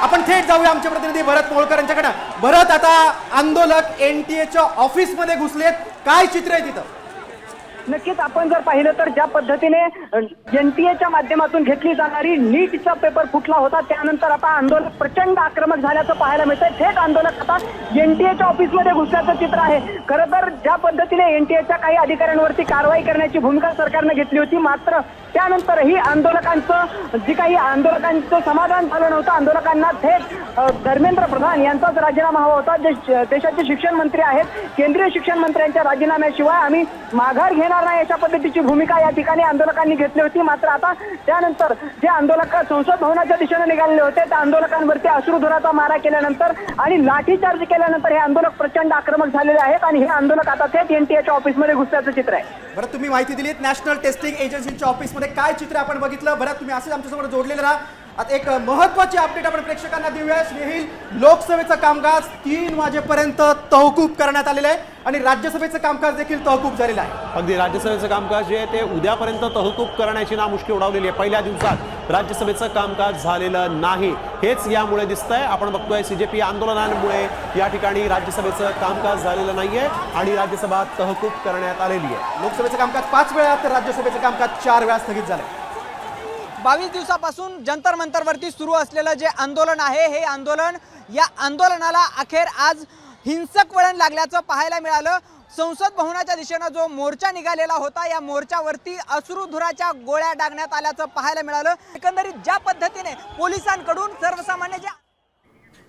आपण थेट जाऊया आमचे प्रतिनिधी भरत मोळकर यांच्याकडे। भरत, आता आंदोलक एनटीएच्या ऑफिसमध्ये घुसलेत, काय चित्र आहे तिथं? नक्कीच आपण जर पाहिलं तर ज्या पद्धतीने एनटीएच्या माध्यमातून घेतली जाणारी नीटचा पेपर फुटला होता, त्यानंतर आता आंदोलक प्रचंड आक्रमक झाल्याचं पाहायला मिळतंय। थेट आंदोलक आता एनटीएच्या ऑफिसमध्ये घुसल्याचं चित्र आहे। खरं तर ज्या पद्धतीने एनटीएच्या काही अधिकाऱ्यांवरती कारवाई करण्याची भूमिका सरकारने घेतली होती, मात्र त्यानंतरही आंदोलकांचं आंदोलकांचं समाधान झालं नव्हतं। आंदोलकांना थेट धर्मेंद्र प्रधान यांचाच राजीनामा हवा होता। देशाचे शिक्षण मंत्री आहेत, केंद्रीय शिक्षण मंत्र्यांच्या राजीनाम्याशिवाय आम्ही माघार घेणार नाही अशा पद्धतीची भूमिका या ठिकाणी आंदोलकांनी घेतली होती। मात्र आता त्यानंतर जे आंदोलक संसद भवनाच्या दिशेने निघालेले होते, त्या आंदोलकांवरती अश्रुधुराचा मारा केल्यानंतर आणि लाठीचार्ज केल्यानंतर हे आंदोलक प्रचंड आक्रमक झालेले आहेत आणि हे आंदोलक आता थेट एनटीएच्या ऑफिसमध्ये घुसल्याचं चित्र आहे। बरं, तुम्ही माहिती दिलीत नॅशनल टेस्टिंग एजन्सीच्या ऑफिसमध्ये काय चित्र आपण बघितलं। बरं, तुम्ही असेच आमच्यासमोर जोडलेले राहा। आता एक महत्त्वाची अपडेट आपण प्रेक्षकांना देऊया। स्नेहिल, लोकसभेचं कामकाज 3 वाजेपर्यंत तहकूब करण्यात आलेलं आहे आणि राज्यसभेचं कामकाज देखील तहकूब झालेलं आहे। अगदी राज्यसभेचं कामकाज जे आहे ते उद्यापर्यंत तहकूब करण्याची नामुष्की उडवलेली आहे। पहिल्या दिवसात राज्यसभेचं कामकाज झालेलं नाही, हेच यामुळे दिसतंय। आपण बघतोय सीजेपी आंदोलनांमुळे या ठिकाणी राज्यसभेचं कामकाज झालेलं नाहीये आणि राज्यसभा तहकूब करण्यात आलेली आहे। लोकसभेचं कामकाज 5 वेळा तर राज्यसभेचं कामकाज 4 वेळा स्थगित झालंय। 22 दिवसापासून जंतर मंतरवरती सुरू असलेलं जे आंदोलन आहे, हे आंदोलन या आंदोलनाला अखेर आज हिंसक वळण लागल्याचं पाहायला मिळालं। संसद भवनाच्या दिशेनं जो मोर्चा निघालेला होता, या मोर्चावरती अश्रुधुराच्या गोळ्या डागण्यात आल्याचं पाहायला मिळालं। एकंदरीत ज्या पद्धतीने पोलिसांकडून सर्वसामान्य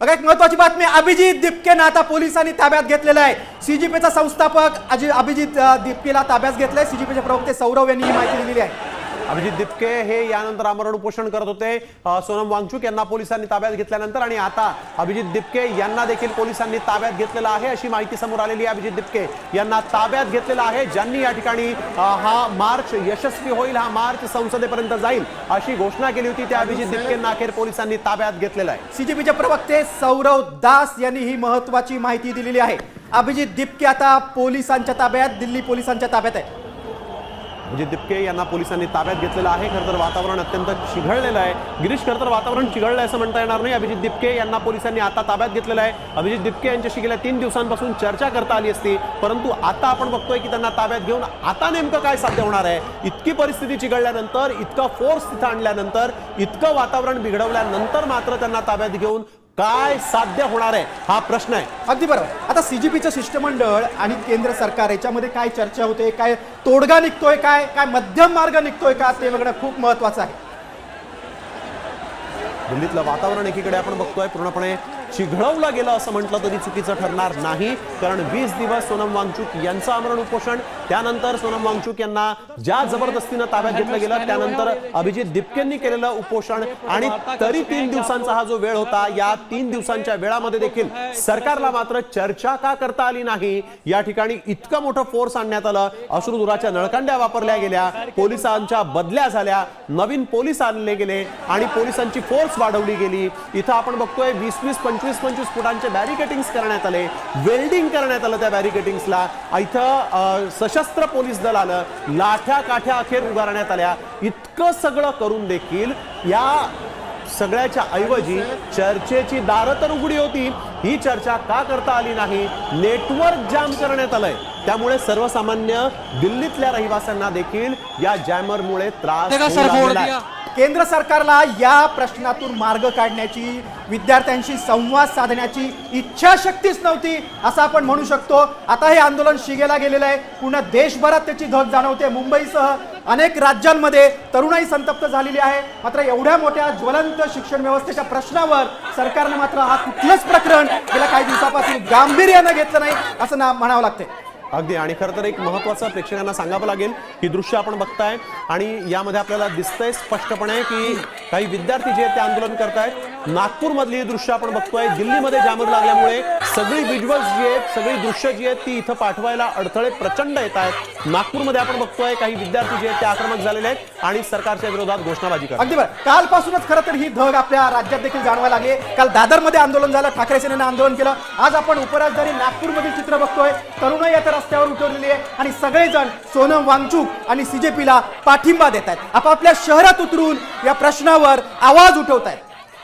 बघा, एक महत्त्वाची बातमी, अभिजित दिपकेंना आता पोलिसांनी ताब्यात घेतलेलं आहे। सीजीपीचा संस्थापक अभिजित दिपकेला ताब्यात घेतलंय। सीजीपीचे प्रवक्ते सौरव यांनी ही माहिती दिलेली आहे। अभिजित दिपके हे यानंतर आमरण उपोषण करत होते। सोनम वांगचुक यांना पोलिसांनी ताब्यात घेतल्यानंतर आणि आता अभिजित दिपके यांना देखील पोलिसांनी ताब्यात घेतलेलं आहे अशी माहिती समोर आलेली आहे। अभिजित दिपके यांना ताब्यात घेतलेलं आहे, ज्यांनी या ठिकाणी हा मार्च यशस्वी होईल, हा मार्च संसदेपर्यंत जाईल अशी घोषणा केली होती, त्या अभिजित दिपकेंना अखेर पोलिसांनी ताब्यात घेतलेलं आहे। सीजीपीचे प्रवक्ते सौरव दास यांनी ही महत्त्वाची माहिती दिलेली आहे। अभिजित दिपके आता पोलिसांच्या ताब्यात, दिल्ली पोलिसांच्या ताब्यात आहे। अभिजित दिपके यांना पोलिसांनी ताब्यात घेतलेलं आहे। खरं तर वातावरण अत्यंत चिघळलेलं आहे गिरीश, खरं तर वातावरण चिघळलं असं म्हणता येणार नाही। अभिजित दिपके यांना पोलिसांनी आता ताब्यात घेतलेलं आहे। अभिजित दिपके यांच्याशी गेल्या 3 दिवसांपासून चर्चा करता आली असती, परंतु आता आपण बघतोय की त्यांना ताब्यात घेऊन आता नेमकं काय साध्य होणार आहे। इतकी परिस्थिती चिघळल्यानंतर, इतका फोर्स तिथं आणल्यानंतर, इतकं वातावरण बिघडवल्यानंतर मात्र त्यांना ताब्यात घेऊन काय साध्य होणार आहे हा प्रश्न आहे। अगदी बरोबर। आता सीजीपीचं शिष्टमंडळ आणि केंद्र सरकार याच्यामध्ये काय चर्चा होते, काय तोडगा निघतोय, काय काय मध्यम मार्ग निघतोय का, ते बघणं खूप महत्त्वाचं आहे। दिल्लीतलं वातावरण एकीकडे आपण बघतोय पूर्णपणे चिघळवलं गेलं असं म्हटलं तरी चुकीचं ठरणार नाही, कारण 20 दिवस सोनम वांगचुक यांचं आमरण उपोषण, त्यानंतर सोनम वांगचुक यांना ज्या जबरदस्तीनं ताब्यात घेतलं गेलं, त्यानंतर अभिजित दिपकेंनी केलेलं उपोषण आणि तरी 3 दिवसांचा हा जो वेळ होता, या 3 दिवसांच्या वेळामध्ये देखील सरकारला मात्र चर्चा का करता आली नाही। या ठिकाणी इतकं मोठं फोर्स आणण्यात आलं, अश्रुधुराच्या नळकांड्या वापरल्या गेल्या, पोलिसांच्या बदल्या झाल्या, नवीन पोलीस आणले गेले आणि पोलिसांची फोर्स वाढवली गेली। इथं आपण बघतोय 20-25 फुटांचे बॅरिकेटिंग्स करण्यात आले, वेल्डिंग करण्यात आलं त्या बॅरिकेटिंग्सला। इथं सशस्त्र पोलीस दल आलं, लाठ्या काठ्या अखेर उभारण्यात आल्या। इतकं सगळं करून देखील या सगळ्याच्या ऐवजी चर्चेची दारं तर उघडी होती, ही चर्चा का करता आली नाही। नेटवर्क जाम करण्यात आलंय, त्यामुळे सर्वसामान्य दिल्लीतल्या रहिवाशांना देखील या जॅमरमुळे त्रास होऊ लागला आहे। केंद्र सरकारला या प्रश्नातून मार्ग काढण्याची, विद्यार्थ्यांशी संवाद साधण्याची इच्छाशक्तीच नव्हती असं आपण म्हणू शकतो। आता हे आंदोलन शिगेला गेलेलं आहे, पूर्ण देशभरात त्याची धग जाणवते। मुंबईसह अनेक राज्यांमध्ये तरुणाई संतप्त झालेली आहे। मात्र एवढ्या मोठ्या ज्वलंत शिक्षण व्यवस्थेच्या प्रश्नावर सरकारने मात्र हा कुठलंच प्रकरण गेल्या काही दिवसापासून गांभीर्यानं घेतलं नाही असं म्हणावं लागतंय। अगदी, आणि खरं तर एक महत्त्वाचं प्रेक्षकांना सांगावं लागेल की दृश्य आपण बघताय आणि यामध्ये आपल्याला दिसतंय स्पष्टपणे की काही विद्यार्थी जे आहेत ते आंदोलन करतायत। नागपूरमधली दृश्य आपण बघतोय, दिल्लीमध्ये जामर लागल्यामुळे सगळी विज्युअल्स जी आहेत, सगळी दृश्य जी आहेत ती इथं पाठवायला अडथळे प्रचंड येत आहेत। नागपूरमध्ये आपण बघतोय काही विद्यार्थी जे आहेत ते आक्रमक झालेले आहेत आणि सरकारच्या विरोधात घोषणाबाजी करतात। अगदी बरं, कालपासूनच खरं तर ही धग आपल्या राज्यात देखील जाणवायला लागली। काल दादरमध्ये आंदोलन झालं, ठाकरे सेनेनं आंदोलन केलं। आज आपण उपराजधानी नागपूरमधील चित्र बघतोय, तरुणाई आता रस्त्यावर उतरलेली आहे आणि सगळेजण सोनम वांगचुक आणि सीजेपीला पाठिंबा देत आहेत, आपापल्या शहरात उतरून या प्रश्नावर आवाज उठवत आहेत।